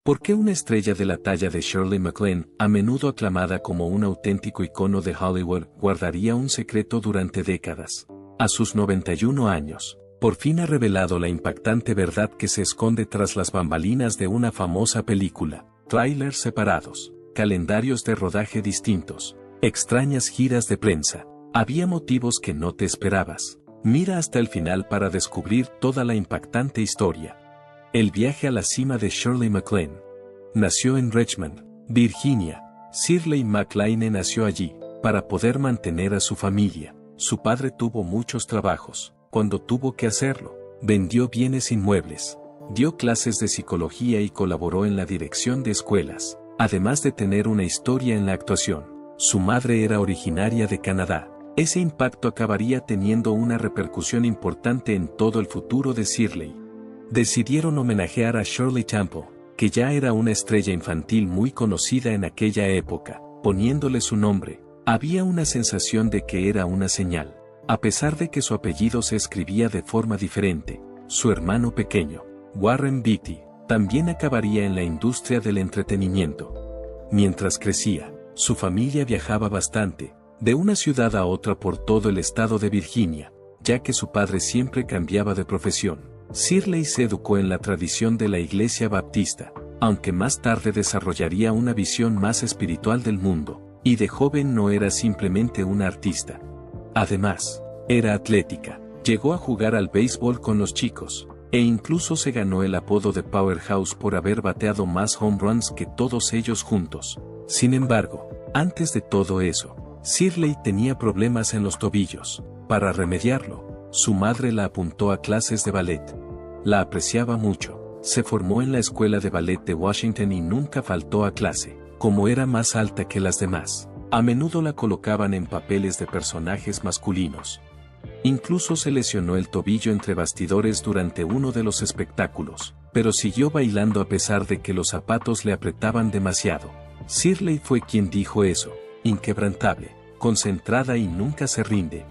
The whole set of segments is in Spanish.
¿Por qué una estrella de la talla de Shirley MacLaine, a menudo aclamada como un auténtico icono de Hollywood, guardaría un secreto durante décadas? A sus 91 años, por fin ha revelado la impactante verdad que se esconde tras las bambalinas de una famosa película. Trailers separados, calendarios de rodaje distintos, extrañas giras de prensa. Había motivos que no te esperabas. Mira hasta el final para descubrir toda la impactante historia. El viaje a la cima de Shirley MacLaine. Nació en Richmond, Virginia. Shirley MacLaine nació allí, para poder mantener a su familia. Su padre tuvo muchos trabajos. Cuando tuvo que hacerlo, vendió bienes inmuebles, dio clases de psicología y colaboró en la dirección de escuelas, además de tener una historia en la actuación. Su madre era originaria de Canadá. Ese impacto acabaría teniendo una repercusión importante en todo el futuro de Shirley. Decidieron homenajear a Shirley Temple, que ya era una estrella infantil muy conocida en aquella época, poniéndole su nombre. Había una sensación de que era una señal. A pesar de que su apellido se escribía de forma diferente, su hermano pequeño, Warren Beatty, también acabaría en la industria del entretenimiento. Mientras crecía, su familia viajaba bastante, de una ciudad a otra por todo el estado de Virginia, ya que su padre siempre cambiaba de profesión. Shirley se educó en la tradición de la Iglesia Baptista, aunque más tarde desarrollaría una visión más espiritual del mundo, y de joven no era simplemente una artista. Además, era atlética, llegó a jugar al béisbol con los chicos, e incluso se ganó el apodo de Powerhouse por haber bateado más home runs que todos ellos juntos. Sin embargo, antes de todo eso, Shirley tenía problemas en los tobillos. Para remediarlo, su madre la apuntó a clases de ballet. La apreciaba mucho, se formó en la escuela de ballet de Washington y nunca faltó a clase. Como era más alta que las demás, a menudo la colocaban en papeles de personajes masculinos. Incluso se lesionó el tobillo entre bastidores durante uno de los espectáculos, pero siguió bailando a pesar de que los zapatos le apretaban demasiado. Shirley fue quien dijo eso, inquebrantable, concentrada y nunca se rinde.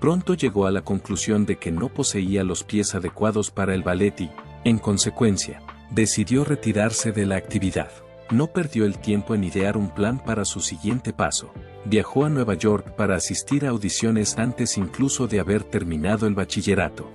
Pronto llegó a la conclusión de que no poseía los pies adecuados para el ballet y, en consecuencia, decidió retirarse de la actividad. No perdió el tiempo en idear un plan para su siguiente paso. Viajó a Nueva York para asistir a audiciones antes incluso de haber terminado el bachillerato.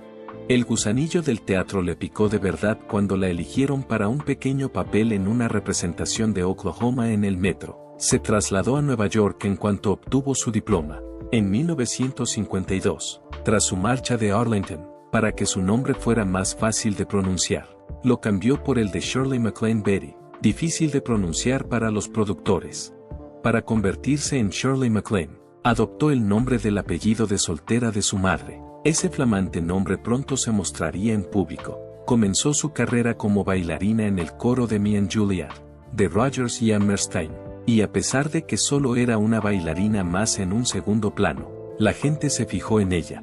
El gusanillo del teatro le picó de verdad cuando la eligieron para un pequeño papel en una representación de Oklahoma en el metro. Se trasladó a Nueva York en cuanto obtuvo su diploma. En 1952, tras su marcha de Arlington, para que su nombre fuera más fácil de pronunciar, lo cambió por el de Shirley MacLaine Betty, difícil de pronunciar para los productores. Para convertirse en Shirley MacLaine, adoptó el nombre del apellido de soltera de su madre. Ese flamante nombre pronto se mostraría en público. Comenzó su carrera como bailarina en el coro de Me and Juliet, de Rodgers y Hammerstein, y a pesar de que solo era una bailarina más en un segundo plano, la gente se fijó en ella.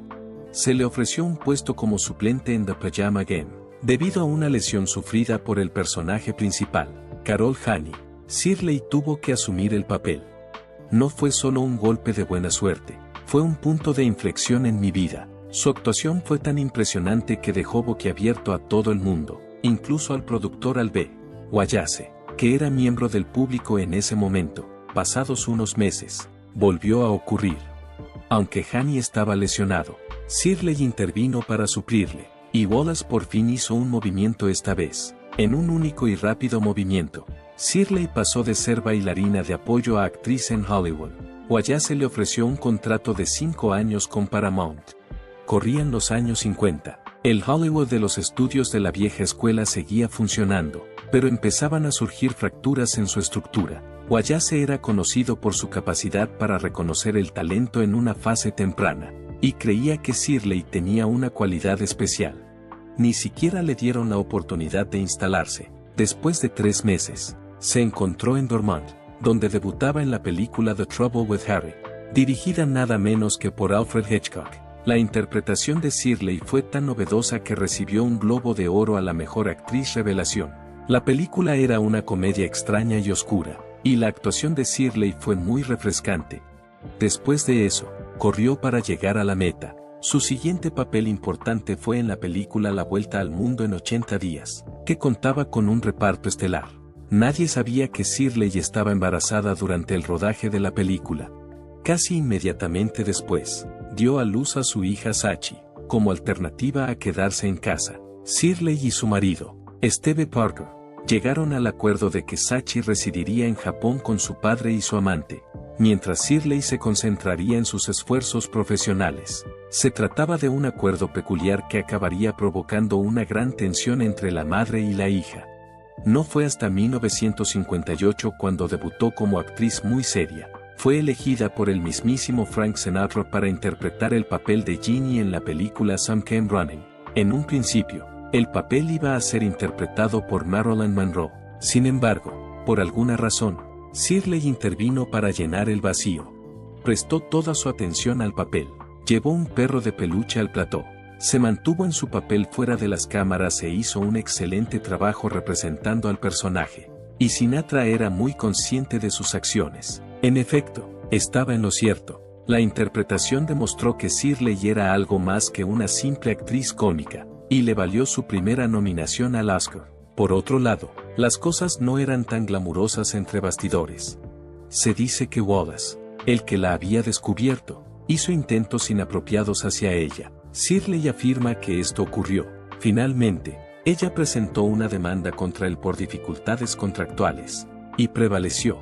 Se le ofreció un puesto como suplente en The Pajama Game, debido a una lesión sufrida por el personaje principal, Carol Haney. Shirley tuvo que asumir el papel. No fue solo un golpe de buena suerte, fue un punto de inflexión en mi vida. Su actuación fue tan impresionante que dejó boquiabierto a todo el mundo, incluso al productor Al B. Wallace, que era miembro del público en ese momento. Pasados unos meses, volvió a ocurrir. Aunque Haney estaba lesionado, Shirley intervino para suplirle, y Wallace por fin hizo un movimiento esta vez. En un único y rápido movimiento, Shirley pasó de ser bailarina de apoyo a actriz en Hollywood. Wallace le ofreció un contrato de 5 años con Paramount. Corrían los años 50. El Hollywood de los estudios de la vieja escuela seguía funcionando, pero empezaban a surgir fracturas en su estructura. Wallace era conocido por su capacidad para reconocer el talento en una fase temprana, y creía que Shirley tenía una cualidad especial. Ni siquiera le dieron la oportunidad de instalarse. Después de 3 meses, se encontró en Dormont, donde debutaba en la película The Trouble with Harry, dirigida nada menos que por Alfred Hitchcock. La interpretación de Shirley fue tan novedosa que recibió un Globo de Oro a la mejor actriz revelación. La película era una comedia extraña y oscura, y la actuación de Shirley fue muy refrescante. Después de eso, corrió para llegar a la meta. Su siguiente papel importante fue en la película La Vuelta al Mundo en 80 días, que contaba con un reparto estelar. Nadie sabía que Shirley estaba embarazada durante el rodaje de la película. Casi inmediatamente después, dio a luz a su hija Sachi, como alternativa a quedarse en casa. Shirley y su marido, Steve Parker, llegaron al acuerdo de que Sachi residiría en Japón con su padre y su amante, mientras Shirley se concentraría en sus esfuerzos profesionales. Se trataba de un acuerdo peculiar que acabaría provocando una gran tensión entre la madre y la hija. No fue hasta 1958 cuando debutó como actriz muy seria. Fue elegida por el mismísimo Frank Sinatra para interpretar el papel de Ginny en la película Some Came Running. En un principio, el papel iba a ser interpretado por Marilyn Monroe. Sin embargo, por alguna razón, Shirley intervino para llenar el vacío. Prestó toda su atención al papel. Llevó un perro de peluche al plató. Se mantuvo en su papel fuera de las cámaras e hizo un excelente trabajo representando al personaje. Y Sinatra era muy consciente de sus acciones. En efecto, estaba en lo cierto. La interpretación demostró que Shirley era algo más que una simple actriz cómica, y le valió su primera nominación al Oscar. Por otro lado, las cosas no eran tan glamurosas entre bastidores. Se dice que Wallace, el que la había descubierto, hizo intentos inapropiados hacia ella. Shirley afirma que esto ocurrió. Finalmente, ella presentó una demanda contra él por dificultades contractuales, y prevaleció.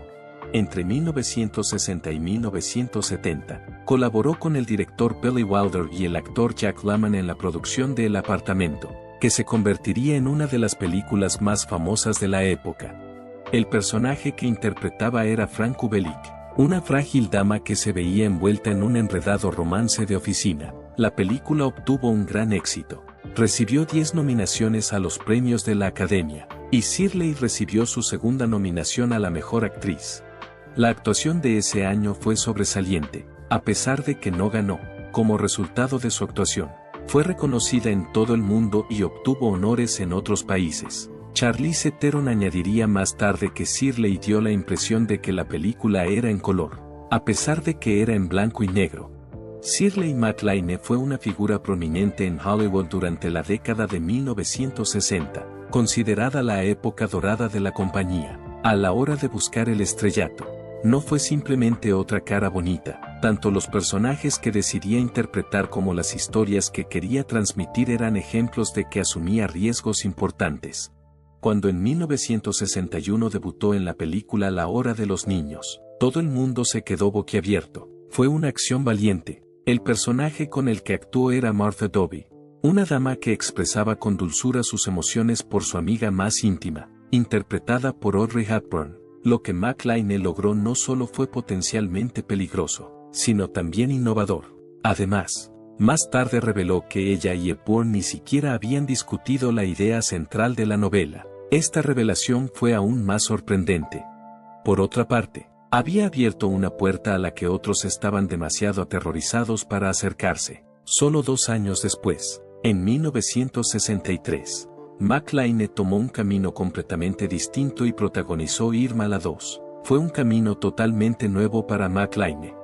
Entre 1960 y 1970, colaboró con el director Billy Wilder y el actor Jack Lemmon en la producción de El apartamento, que se convertiría en una de las películas más famosas de la época. El personaje que interpretaba era Frank Kubelik, una frágil dama que se veía envuelta en un enredado romance de oficina. La película obtuvo un gran éxito. Recibió 10 nominaciones a los premios de la Academia, y Shirley recibió su segunda nominación a la mejor actriz. La actuación de ese año fue sobresaliente, a pesar de que no ganó. Como resultado de su actuación, fue reconocida en todo el mundo y obtuvo honores en otros países. Charlize Theron añadiría más tarde que Shirley dio la impresión de que la película era en color, a pesar de que era en blanco y negro. Shirley MacLaine fue una figura prominente en Hollywood durante la década de 1960, considerada la época dorada de la compañía. A la hora de buscar el estrellato, no fue simplemente otra cara bonita, tanto los personajes que decidía interpretar como las historias que quería transmitir eran ejemplos de que asumía riesgos importantes. Cuando en 1961 debutó en la película La hora de los niños, todo el mundo se quedó boquiabierto. Fue una acción valiente. El personaje con el que actuó era Martha Dobby, una dama que expresaba con dulzura sus emociones por su amiga más íntima, interpretada por Audrey Hepburn. Lo que MacLaine logró no solo fue potencialmente peligroso, sino también innovador. Además, más tarde reveló que ella y Hepburn ni siquiera habían discutido la idea central de la novela. Esta revelación fue aún más sorprendente. Por otra parte, había abierto una puerta a la que otros estaban demasiado aterrorizados para acercarse. Solo 2 años después, en 1963, MacLaine tomó un camino completamente distinto y protagonizó Irma la 2. Fue un camino totalmente nuevo para MacLaine.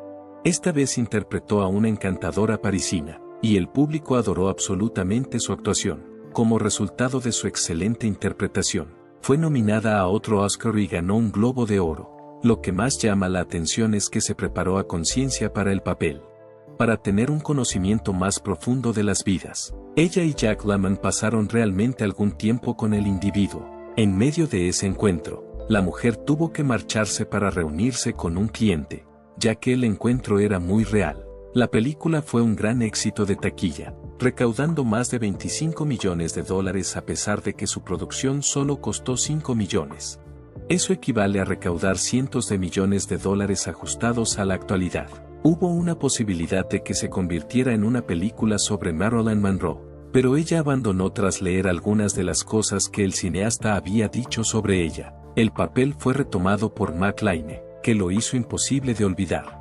Esta vez interpretó a una encantadora parisina, y el público adoró absolutamente su actuación. Como resultado de su excelente interpretación, fue nominada a otro Oscar y ganó un Globo de Oro. Lo que más llama la atención es que se preparó a conciencia para el papel. Para tener un conocimiento más profundo de las vidas, ella y Jack Lemmon pasaron realmente algún tiempo con el individuo. En medio de ese encuentro, la mujer tuvo que marcharse para reunirse con un cliente, ya que el encuentro era muy real. La película fue un gran éxito de taquilla, recaudando más de $25 millones a pesar de que su producción solo costó $5 millones. Eso equivale a recaudar cientos de millones de dólares ajustados a la actualidad. Hubo una posibilidad de que se convirtiera en una película sobre Marilyn Monroe, pero ella abandonó tras leer algunas de las cosas que el cineasta había dicho sobre ella. El papel fue retomado por MacLaine, que lo hizo imposible de olvidar.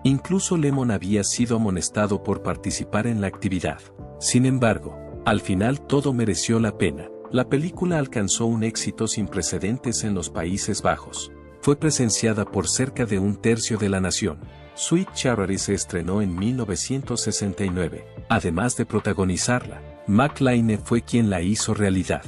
Incluso Lemmon había sido amonestado por participar en la actividad. Sin embargo, al final todo mereció la pena. La película alcanzó un éxito sin precedentes en los Países Bajos. Fue presenciada por cerca de 1/3 de la nación. Sweet Charity se estrenó en 1969. Además de protagonizarla, MacLaine fue quien la hizo realidad.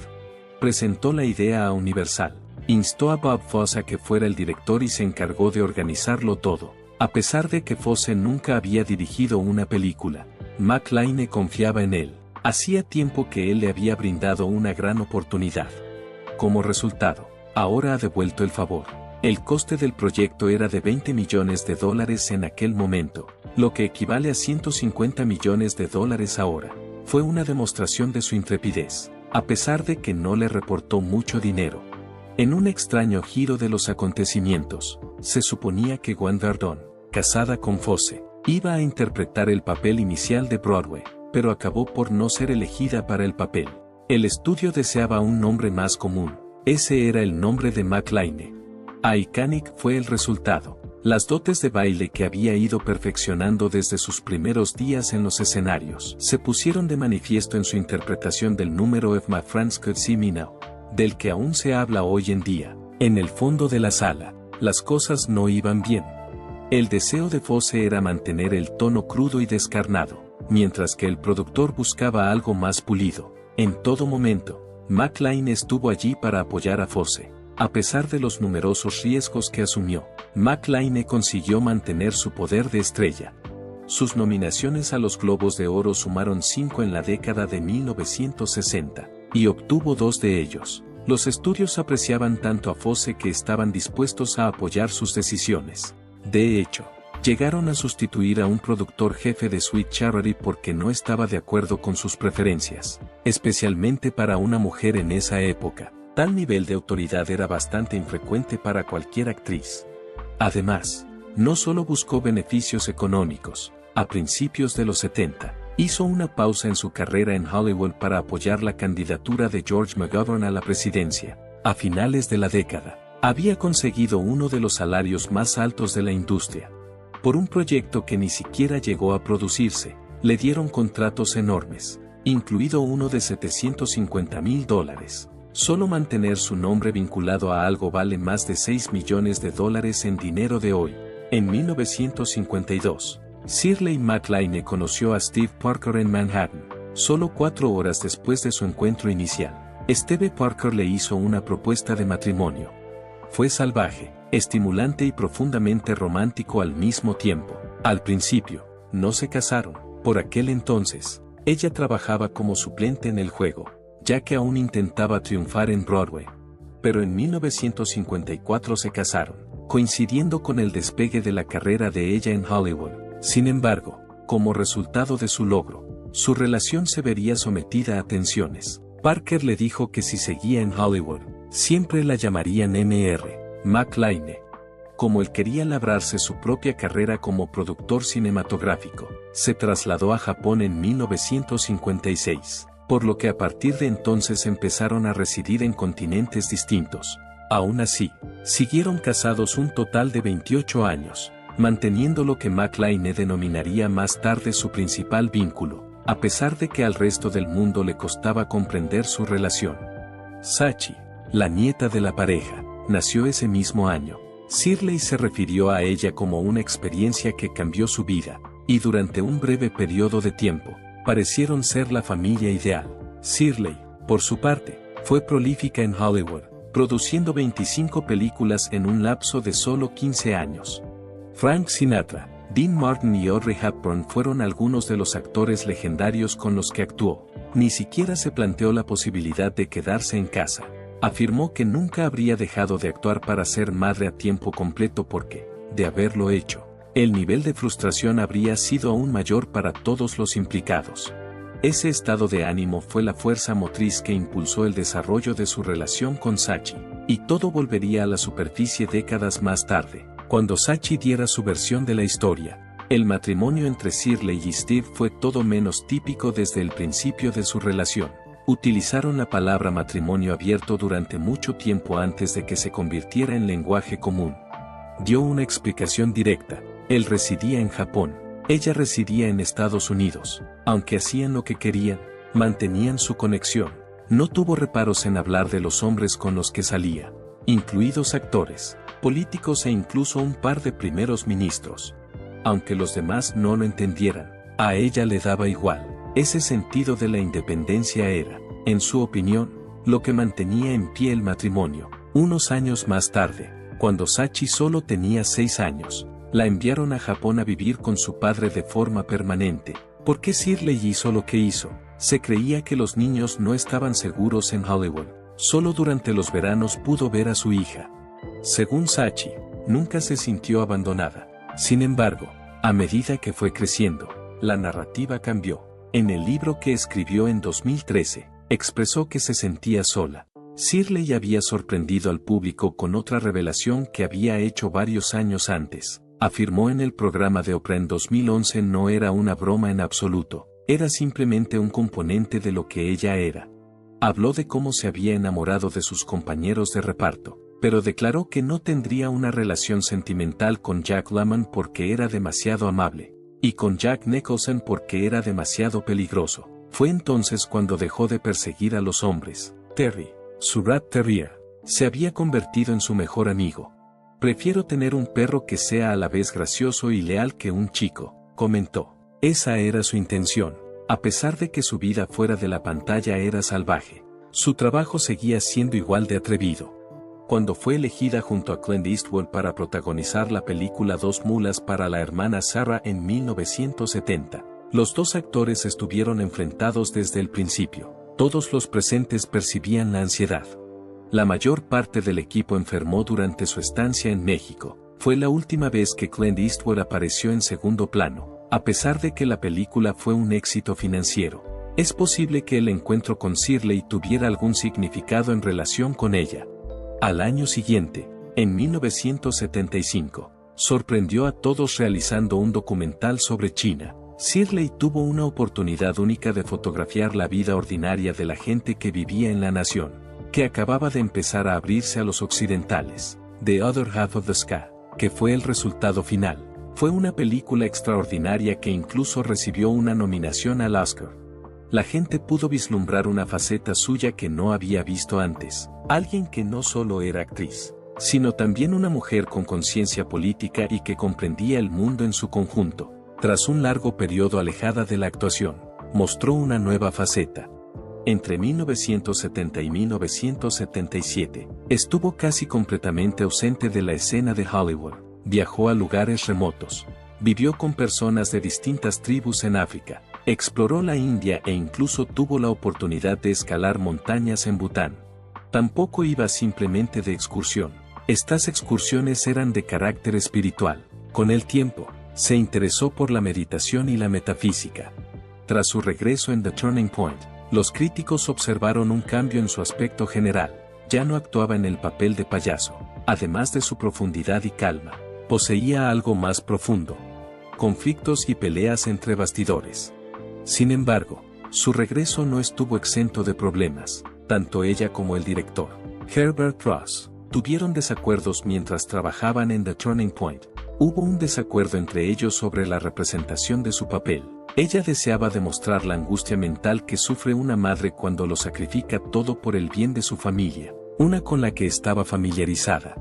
Presentó la idea a Universal, instó a Bob Fosse a que fuera el director y se encargó de organizarlo todo. A pesar de que Fosse nunca había dirigido una película, McLean confiaba en él. Hacía tiempo que él le había brindado una gran oportunidad. Como resultado, ahora ha devuelto el favor. El coste del proyecto era de $20 millones en aquel momento, lo que equivale a $150 millones ahora. Fue una demostración de su intrepidez, a pesar de que no le reportó mucho dinero. En un extraño giro de los acontecimientos, se suponía que Gwen Verdon, casada con Fosse, iba a interpretar el papel inicial de Broadway, pero acabó por no ser elegida para el papel. El estudio deseaba un nombre más común. Ese era el nombre de McLean. Iconic fue el resultado. Las dotes de baile que había ido perfeccionando desde sus primeros días en los escenarios se pusieron de manifiesto en su interpretación del número If My Friends Could See Me Now, del que aún se habla hoy en día. En el fondo de la sala, las cosas no iban bien. El deseo de Fosse era mantener el tono crudo y descarnado, mientras que el productor buscaba algo más pulido. En todo momento, McLean estuvo allí para apoyar a Fosse. A pesar de los numerosos riesgos que asumió, McLean consiguió mantener su poder de estrella. Sus nominaciones a los Globos de Oro sumaron 5 en la década de 1960, y obtuvo 2 de ellos. Los estudios apreciaban tanto a Fosse que estaban dispuestos a apoyar sus decisiones. De hecho, llegaron a sustituir a un productor jefe de Sweet Charity porque no estaba de acuerdo con sus preferencias, especialmente para una mujer en esa época. Tal nivel de autoridad era bastante infrecuente para cualquier actriz. Además, no solo buscó beneficios económicos. A principios de los 70, hizo una pausa en su carrera en Hollywood para apoyar la candidatura de George McGovern a la presidencia. A finales de la década, había conseguido uno de los salarios más altos de la industria. Por un proyecto que ni siquiera llegó a producirse, le dieron contratos enormes, incluido uno de $750,000. Solo mantener su nombre vinculado a algo vale más de $6 millones en dinero de hoy. En 1952, Shirley MacLaine conoció a Steve Parker en Manhattan, solo 4 horas después de su encuentro inicial. Steve Parker le hizo una propuesta de matrimonio. Fue salvaje, estimulante y profundamente romántico al mismo tiempo. Al principio, no se casaron. Por aquel entonces, ella trabajaba como suplente en el juego, ya que aún intentaba triunfar en Broadway. Pero en 1954 se casaron, coincidiendo con el despegue de la carrera de ella en Hollywood. Sin embargo, como resultado de su logro, su relación se vería sometida a tensiones. Parker le dijo que si seguía en Hollywood, siempre la llamarían Mr. McLean. Como él quería labrarse su propia carrera como productor cinematográfico, se trasladó a Japón en 1956. Por lo que a partir de entonces empezaron a residir en continentes distintos. Aún así, siguieron casados un total de 28 años, manteniendo lo que McLean denominaría más tarde su principal vínculo, a pesar de que al resto del mundo le costaba comprender su relación. Sachi, la nieta de la pareja, nació ese mismo año. Shirley se refirió a ella como una experiencia que cambió su vida, y durante un breve periodo de tiempo, parecieron ser la familia ideal. Shirley, por su parte, fue prolífica en Hollywood, produciendo 25 películas en un lapso de solo 15 años. Frank Sinatra, Dean Martin y Audrey Hepburn fueron algunos de los actores legendarios con los que actuó. Ni siquiera se planteó la posibilidad de quedarse en casa. Afirmó que nunca habría dejado de actuar para ser madre a tiempo completo porque, de haberlo hecho, el nivel de frustración habría sido aún mayor para todos los implicados. Ese estado de ánimo fue la fuerza motriz que impulsó el desarrollo de su relación con Sachi, y todo volvería a la superficie décadas más tarde, cuando Sachi diera su versión de la historia. El matrimonio entre Shirley y Steve fue todo menos típico desde el principio de su relación. Utilizaron la palabra matrimonio abierto durante mucho tiempo antes de que se convirtiera en lenguaje común. Dio una explicación directa. Él residía en Japón, ella residía en Estados Unidos. Aunque hacían lo que querían, mantenían su conexión. No tuvo reparos en hablar de los hombres con los que salía, incluidos actores, políticos e incluso un par de primeros ministros. Aunque los demás no lo entendieran, a ella le daba igual. Ese sentido de la independencia era, en su opinión, lo que mantenía en pie el matrimonio. Unos años más tarde, cuando Sachi solo tenía 6 años, la enviaron a Japón a vivir con su padre de forma permanente. ¿Por qué Shirley hizo lo que hizo? Se creía que los niños no estaban seguros en Hollywood. Solo durante los veranos pudo ver a su hija. Según Sachi, nunca se sintió abandonada. Sin embargo, a medida que fue creciendo, la narrativa cambió. En el libro que escribió en 2013, expresó que se sentía sola. Shirley había sorprendido al público con otra revelación que había hecho varios años antes. Afirmó en el programa de Oprah en 2011: no era una broma en absoluto, era simplemente un componente de lo que ella era. Habló de cómo se había enamorado de sus compañeros de reparto, pero declaró que no tendría una relación sentimental con Jack Lemmon porque era demasiado amable, y con Jack Nicholson porque era demasiado peligroso. Fue entonces cuando dejó de perseguir a los hombres. Terry, su Rat Terrier, se había convertido en su mejor amigo. Prefiero tener un perro que sea a la vez gracioso y leal que un chico, comentó. Esa era su intención. A pesar de que su vida fuera de la pantalla era salvaje, su trabajo seguía siendo igual de atrevido. Cuando fue elegida junto a Clint Eastwood para protagonizar la película Dos mulas para la hermana Sarah en 1970, los dos actores estuvieron enfrentados desde el principio. Todos los presentes percibían la ansiedad. La mayor parte del equipo enfermó durante su estancia en México. Fue la última vez que Clint Eastwood apareció en segundo plano, a pesar de que la película fue un éxito financiero. Es posible que el encuentro con Shirley tuviera algún significado en relación con ella. Al año siguiente, en 1975, sorprendió a todos realizando un documental sobre China. Shirley tuvo una oportunidad única de fotografiar la vida ordinaria de la gente que vivía en la nación, que acababa de empezar a abrirse a los occidentales. The Other Half of the Sky, que fue el resultado final, fue una película extraordinaria que incluso recibió una nominación al Oscar. La gente pudo vislumbrar una faceta suya que no había visto antes, alguien que no solo era actriz, sino también una mujer con conciencia política y que comprendía el mundo en su conjunto. Tras un largo periodo alejada de la actuación, mostró una nueva faceta. Entre 1970 y 1977, estuvo casi completamente ausente de la escena de Hollywood. Viajó a lugares remotos, vivió con personas de distintas tribus en África, exploró la India e incluso tuvo la oportunidad de escalar montañas en Bután. Tampoco iba simplemente de excursión. Estas excursiones eran de carácter espiritual. Con el tiempo, se interesó por la meditación y la metafísica. Tras su regreso en The Turning Point, los críticos observaron un cambio en su aspecto general. Ya no actuaba en el papel de payaso. Además de su profundidad y calma, poseía algo más profundo: conflictos y peleas entre bastidores. Sin embargo, su regreso no estuvo exento de problemas. Tanto ella como el director, Herbert Ross, tuvieron desacuerdos mientras trabajaban en The Turning Point. Hubo un desacuerdo entre ellos sobre la representación de su papel. Ella deseaba demostrar la angustia mental que sufre una madre cuando lo sacrifica todo por el bien de su familia, una con la que estaba familiarizada.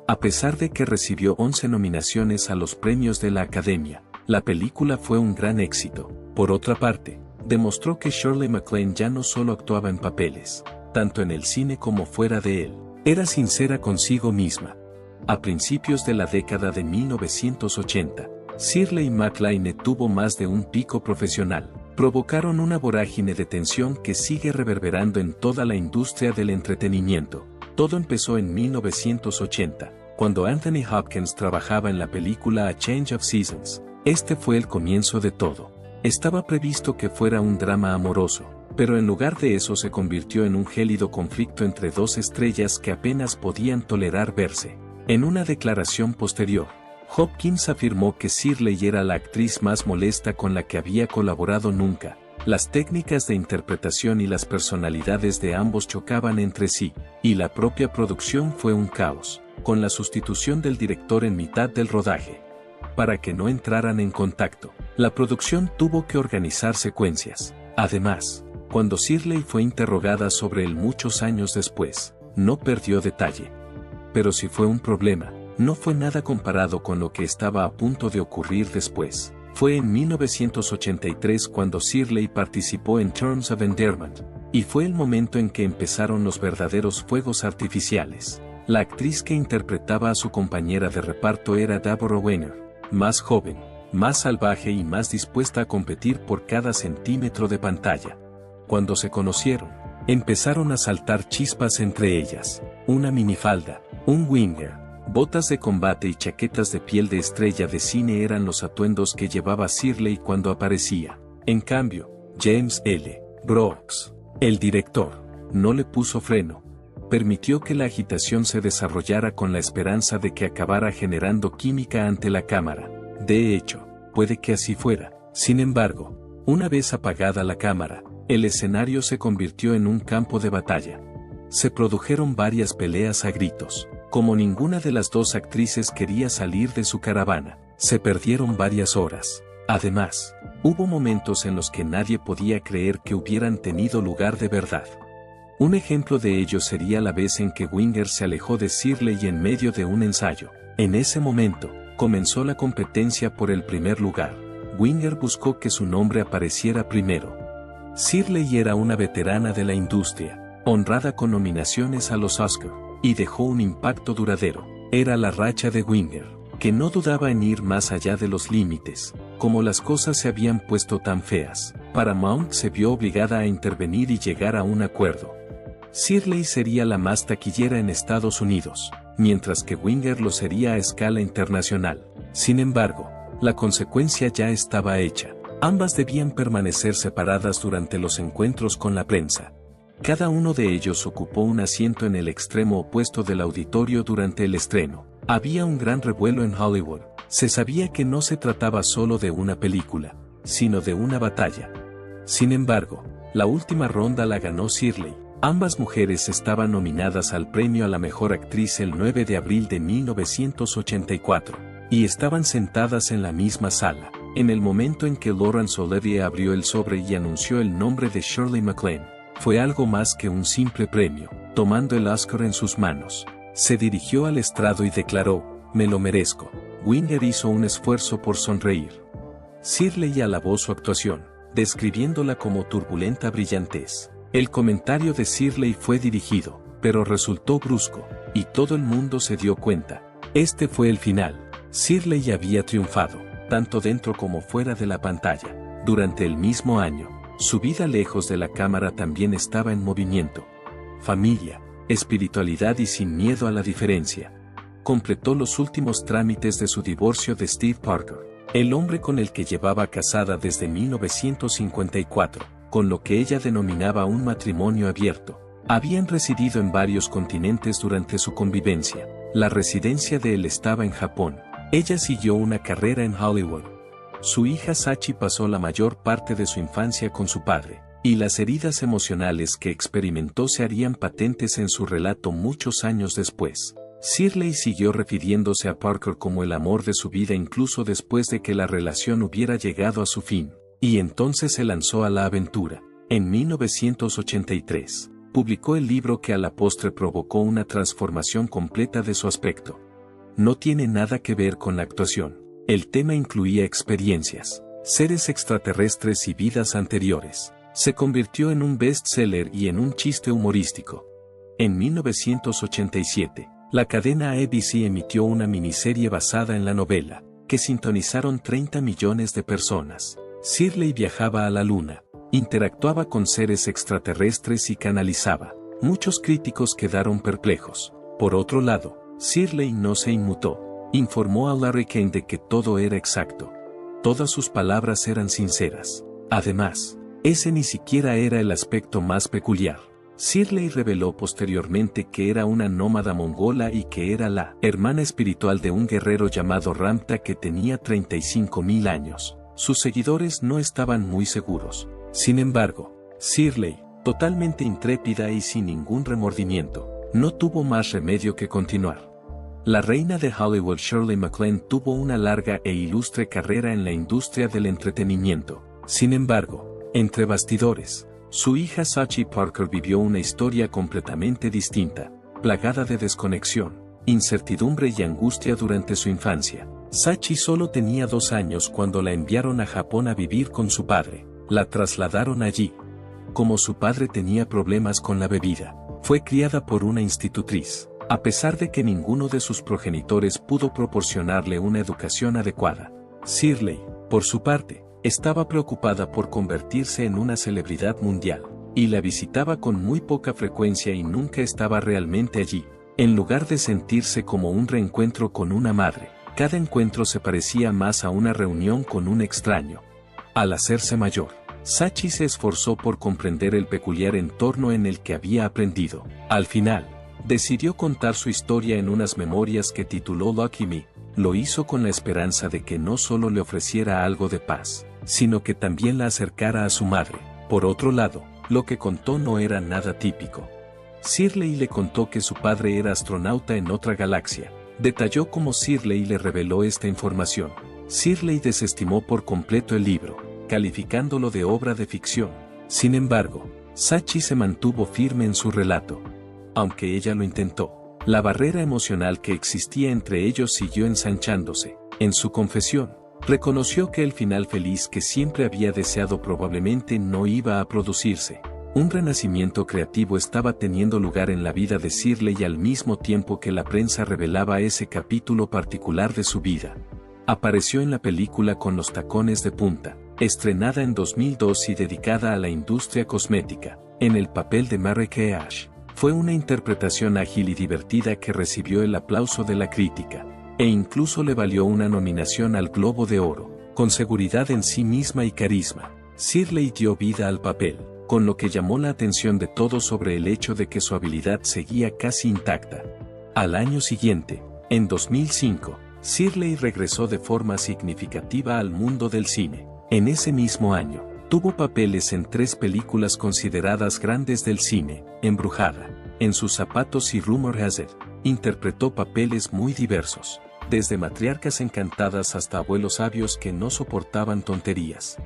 A pesar de que recibió 11 nominaciones a los premios de la Academia, la película fue un gran éxito. Por otra parte, demostró que Shirley MacLaine ya no solo actuaba en papeles, tanto en el cine como fuera de él, era sincera consigo misma. A principios de la década de 1980, Shirley MacLaine tuvo más de un pico profesional. Provocaron una vorágine de tensión que sigue reverberando en toda la industria del entretenimiento. Todo empezó en 1980, cuando Anthony Hopkins trabajaba en la película A Change of Seasons. Este fue el comienzo de todo. Estaba previsto que fuera un drama amoroso, pero en lugar de eso se convirtió en un gélido conflicto entre dos estrellas que apenas podían tolerar verse. En una declaración posterior, Hopkins afirmó que Shirley era la actriz más molesta con la que había colaborado nunca. Las técnicas de interpretación y las personalidades de ambos chocaban entre sí, y la propia producción fue un caos, con la sustitución del director en mitad del rodaje. Para que no entraran en contacto, la producción tuvo que organizar secuencias. Además, cuando Shirley fue interrogada sobre él muchos años después, no perdió detalle. Pero si fue un problema, no fue nada comparado con lo que estaba a punto de ocurrir después. Fue en 1983 cuando Shirley participó en Terms of Endearment, y fue el momento en que empezaron los verdaderos fuegos artificiales. La actriz que interpretaba a su compañera de reparto era Deborah Weiner, más joven, más salvaje y más dispuesta a competir por cada centímetro de pantalla. Cuando se conocieron, empezaron a saltar chispas entre ellas. Una minifalda, un winger, botas de combate y chaquetas de piel de estrella de cine eran los atuendos que llevaba Shirley cuando aparecía. En cambio, James L. Brooks, el director, no le puso freno. Permitió que la agitación se desarrollara con la esperanza de que acabara generando química ante la cámara. De hecho, puede que así fuera. Sin embargo, una vez apagada la cámara, el escenario se convirtió en un campo de batalla. Se produjeron varias peleas a gritos. Como ninguna de las dos actrices quería salir de su caravana, se perdieron varias horas. Además, hubo momentos en los que nadie podía creer que hubieran tenido lugar de verdad. Un ejemplo de ello sería la vez en que Winger se alejó de Shirley en medio de un ensayo. En ese momento, comenzó la competencia por el primer lugar. Winger buscó que su nombre apareciera primero. Shirley era una veterana de la industria, honrada con nominaciones a los Oscar, y dejó un impacto duradero. Era la racha de Winger, que no dudaba en ir más allá de los límites. Como las cosas se habían puesto tan feas, Paramount se vio obligada a intervenir y llegar a un acuerdo. Shirley sería la más taquillera en Estados Unidos, mientras que Winger lo sería a escala internacional. Sin embargo, la consecuencia ya estaba hecha. Ambas debían permanecer separadas durante los encuentros con la prensa. Cada uno de ellos ocupó un asiento en el extremo opuesto del auditorio durante el estreno. Había un gran revuelo en Hollywood. Se sabía que no se trataba solo de una película, sino de una batalla. Sin embargo, la última ronda la ganó Shirley. Ambas mujeres estaban nominadas al premio a la mejor actriz el 9 de abril de 1984, y estaban sentadas en la misma sala. En el momento en que Laurence Olivier abrió el sobre y anunció el nombre de Shirley MacLaine, fue algo más que un simple premio. Tomando el Oscar en sus manos, se dirigió al estrado y declaró: "Me lo merezco". Winger hizo un esfuerzo por sonreír. Shirley alabó su actuación, describiéndola como turbulenta brillantez. El comentario de Shirley fue dirigido, pero resultó brusco, y todo el mundo se dio cuenta. Este fue el final. Shirley había triunfado, tanto dentro como fuera de la pantalla. Durante el mismo año, su vida lejos de la cámara también estaba en movimiento. Familia, espiritualidad y sin miedo a la diferencia. Completó los últimos trámites de su divorcio de Steve Parker, el hombre con el que llevaba casada desde 1954. Con lo que ella denominaba un matrimonio abierto. Habían residido en varios continentes durante su convivencia. La residencia de él estaba en Japón. Ella siguió una carrera en Hollywood. Su hija Sachi pasó la mayor parte de su infancia con su padre, y las heridas emocionales que experimentó se harían patentes en su relato muchos años después. Shirley siguió refiriéndose a Parker como el amor de su vida incluso después de que la relación hubiera llegado a su fin. Y entonces se lanzó a la aventura. En 1983, publicó el libro que a la postre provocó una transformación completa de su aspecto. No tiene nada que ver con la actuación. El tema incluía experiencias, seres extraterrestres y vidas anteriores. Se convirtió en un bestseller y en un chiste humorístico. En 1987, la cadena ABC emitió una miniserie basada en la novela, que sintonizaron 30 millones de personas. Shirley viajaba a la luna, interactuaba con seres extraterrestres y canalizaba. Muchos críticos quedaron perplejos. Por otro lado, Shirley no se inmutó. Informó a Larry King de que todo era exacto. Todas sus palabras eran sinceras. Además, ese ni siquiera era el aspecto más peculiar. Shirley reveló posteriormente que era una nómada mongola y que era la hermana espiritual de un guerrero llamado Ramta que tenía 35.000 años. Sus seguidores no estaban muy seguros. Sin embargo, Shirley, totalmente intrépida y sin ningún remordimiento, no tuvo más remedio que continuar. La reina de Hollywood Shirley MacLaine tuvo una larga e ilustre carrera en la industria del entretenimiento. Sin embargo, entre bastidores, su hija Sachi Parker vivió una historia completamente distinta, plagada de desconexión, incertidumbre y angustia durante su infancia. Sachi solo tenía 2 años cuando la enviaron a Japón a vivir con su padre. La trasladaron allí. Como su padre tenía problemas con la bebida, fue criada por una institutriz. a pesar de que ninguno de sus progenitores pudo proporcionarle una educación adecuada. Shirley, por su parte, estaba preocupada por convertirse en una celebridad mundial, y la visitaba con muy poca frecuencia y nunca estaba realmente allí. En lugar de sentirse como un reencuentro con una madre, cada encuentro se parecía más a una reunión con un extraño. Al hacerse mayor, Sachi se esforzó por comprender el peculiar entorno en el que había aprendido. Al final, decidió contar su historia en unas memorias que tituló Lucky Me. Lo hizo con la esperanza de que no solo le ofreciera algo de paz, sino que también la acercara a su madre. Por otro lado, lo que contó no era nada típico. Shirley le contó que su padre era astronauta en otra galaxia. Detalló cómo Shirley le reveló esta información. Shirley desestimó por completo el libro, calificándolo de obra de ficción. Sin embargo, Sachi se mantuvo firme en su relato. Aunque ella lo intentó, la barrera emocional que existía entre ellos siguió ensanchándose. En su confesión, reconoció que el final feliz que siempre había deseado probablemente no iba a producirse. Un renacimiento creativo estaba teniendo lugar en la vida de Shirley al mismo tiempo que la prensa revelaba ese capítulo particular de su vida. Apareció en la película Con los tacones de punta, estrenada en 2002 y dedicada a la industria cosmética, en el papel de Mary-Kate Ash. Fue una interpretación ágil y divertida que recibió el aplauso de la crítica, e incluso le valió una nominación al Globo de Oro. Con seguridad en sí misma y carisma, Shirley dio vida al papel, con lo que llamó la atención de todos sobre el hecho de que su habilidad seguía casi intacta. Al año siguiente, en 2005, Shirley regresó de forma significativa al mundo del cine. En ese mismo año, tuvo papeles en 3 películas consideradas grandes del cine: Embrujada, En sus zapatos y Rumor Has It. Interpretó papeles muy diversos, desde matriarcas encantadas hasta abuelos sabios que no soportaban tonterías.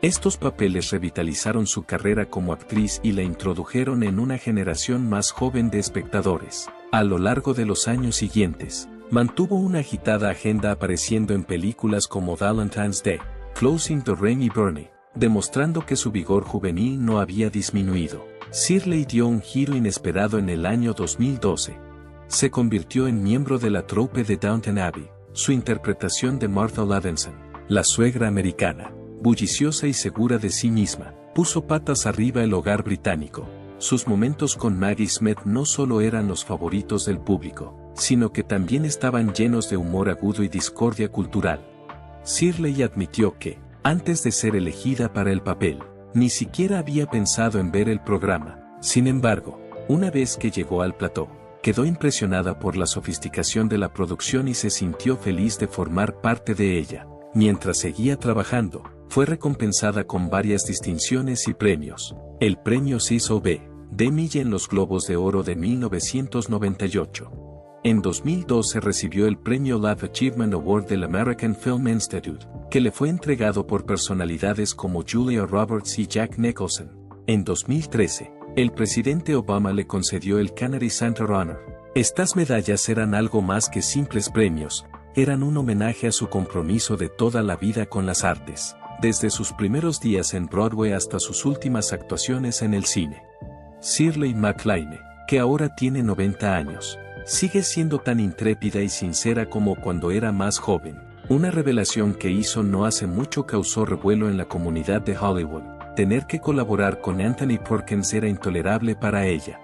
Estos papeles revitalizaron su carrera como actriz y la introdujeron en una generación más joven de espectadores. A lo largo de los años siguientes, mantuvo una agitada agenda apareciendo en películas como Valentine's Day, Closing the Rain y Bernie, demostrando que su vigor juvenil no había disminuido. Shirley dio un giro inesperado en el año 2012. Se convirtió en miembro de la troupe de Downton Abbey. Su interpretación de Martha Levinson, la suegra americana, bulliciosa y segura de sí misma, puso patas arriba el hogar británico. Sus momentos con Maggie Smith no solo eran los favoritos del público, sino que también estaban llenos de humor agudo y discordia cultural. Shirley admitió que, antes de ser elegida para el papel, ni siquiera había pensado en ver el programa. Sin embargo, una vez que llegó al plató, quedó impresionada por la sofisticación de la producción y se sintió feliz de formar parte de ella. Mientras seguía trabajando, fue recompensada con varias distinciones y premios. El premio Cecil B. DeMille en los Globos de Oro de 1998. En 2012 recibió el premio Life Achievement Award del American Film Institute, que le fue entregado por personalidades como Julia Roberts y Jack Nicholson. En 2013, el presidente Obama le concedió el Kennedy Center Honor. Estas medallas eran algo más que simples premios, eran un homenaje a su compromiso de toda la vida con las artes, desde sus primeros días en Broadway hasta sus últimas actuaciones en el cine. Shirley MacLaine, que ahora tiene 90 años, sigue siendo tan intrépida y sincera como cuando era más joven. Una revelación que hizo no hace mucho causó revuelo en la comunidad de Hollywood. Tener que colaborar con Anthony Perkins era intolerable para ella.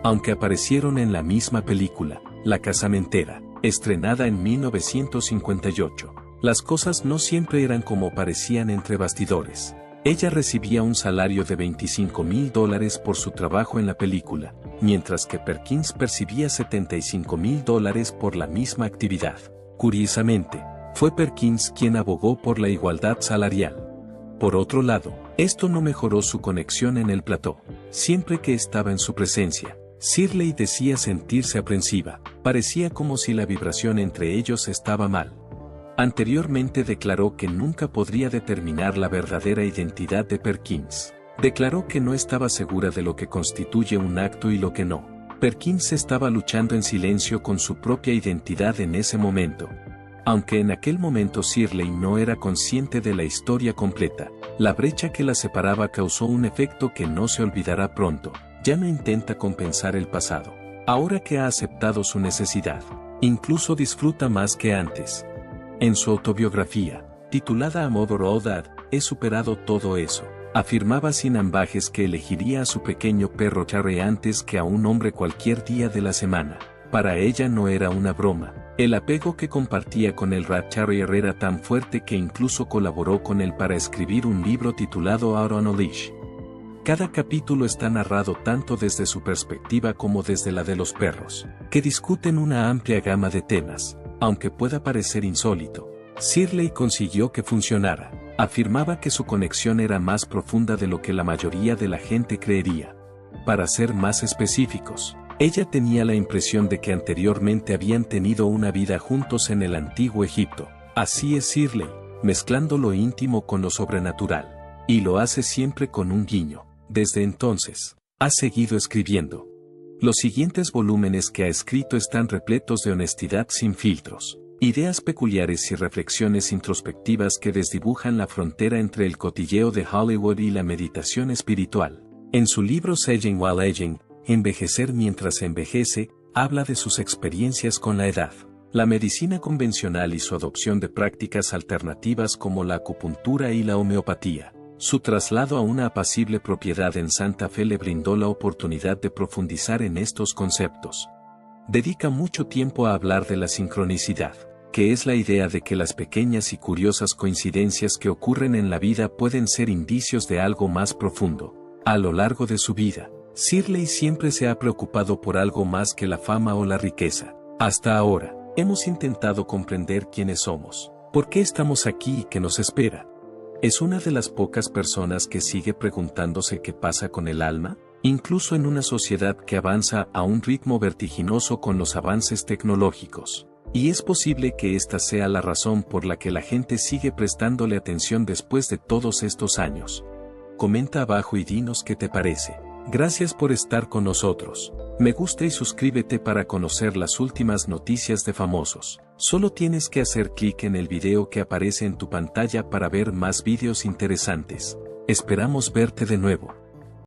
Aunque aparecieron en la misma película, La casamentera, estrenada en 1958, las cosas no siempre eran como parecían entre bastidores. Ella recibía un salario de $25,000 por su trabajo en la película, mientras que Perkins percibía $75,000 por la misma actividad. Curiosamente, fue Perkins quien abogó por la igualdad salarial. Por otro lado, esto no mejoró su conexión en el plató. Siempre que estaba en su presencia, Shirley decía sentirse aprensiva, parecía como si la vibración entre ellos estaba mal. Anteriormente declaró que nunca podría determinar la verdadera identidad de Perkins. Declaró que no estaba segura de lo que constituye un acto y lo que no. Perkins estaba luchando en silencio con su propia identidad en ese momento. Aunque en aquel momento Shirley no era consciente de la historia completa, la brecha que la separaba causó un efecto que no se olvidará pronto. Ya no intenta compensar el pasado. Ahora que ha aceptado su necesidad, incluso disfruta más que antes. En su autobiografía, titulada A Mother or Dad, he superado todo eso. Afirmaba sin ambajes que elegiría a su pequeño perro Charlie antes que a un hombre cualquier día de la semana. Para ella no era una broma. El apego que compartía con el Rat Terrier era tan fuerte que incluso colaboró con él para escribir un libro titulado Out on a Leash. Cada capítulo está narrado tanto desde su perspectiva como desde la de los perros, que discuten una amplia gama de temas, aunque pueda parecer insólito. Shirley consiguió que funcionara. Afirmaba que su conexión era más profunda de lo que la mayoría de la gente creería. Para ser más específicos, ella tenía la impresión de que anteriormente habían tenido una vida juntos en el antiguo Egipto. Así es Shirley, mezclando lo íntimo con lo sobrenatural. Y lo hace siempre con un guiño. Desde entonces, ha seguido escribiendo. Los siguientes volúmenes que ha escrito están repletos de honestidad sin filtros, ideas peculiares y reflexiones introspectivas que desdibujan la frontera entre el cotilleo de Hollywood y la meditación espiritual. En su libro Aging While Aging, Envejecer mientras envejece, habla de sus experiencias con la edad, la medicina convencional y su adopción de prácticas alternativas como la acupuntura y la homeopatía. Su traslado a una apacible propiedad en Santa Fe le brindó la oportunidad de profundizar en estos conceptos. Dedica mucho tiempo a hablar de la sincronicidad, que es la idea de que las pequeñas y curiosas coincidencias que ocurren en la vida pueden ser indicios de algo más profundo. A lo largo de su vida, Shirley siempre se ha preocupado por algo más que la fama o la riqueza. Hasta ahora, hemos intentado comprender quiénes somos, por qué estamos aquí y qué nos espera. Es una de las pocas personas que sigue preguntándose qué pasa con el alma, incluso en una sociedad que avanza a un ritmo vertiginoso con los avances tecnológicos. Y es posible que esta sea la razón por la que la gente sigue prestándole atención después de todos estos años. Comenta abajo y dinos qué te parece. Gracias por estar con nosotros. Me gusta y suscríbete para conocer las últimas noticias de famosos. Solo tienes que hacer clic en el video que aparece en tu pantalla para ver más vídeos interesantes. Esperamos verte de nuevo.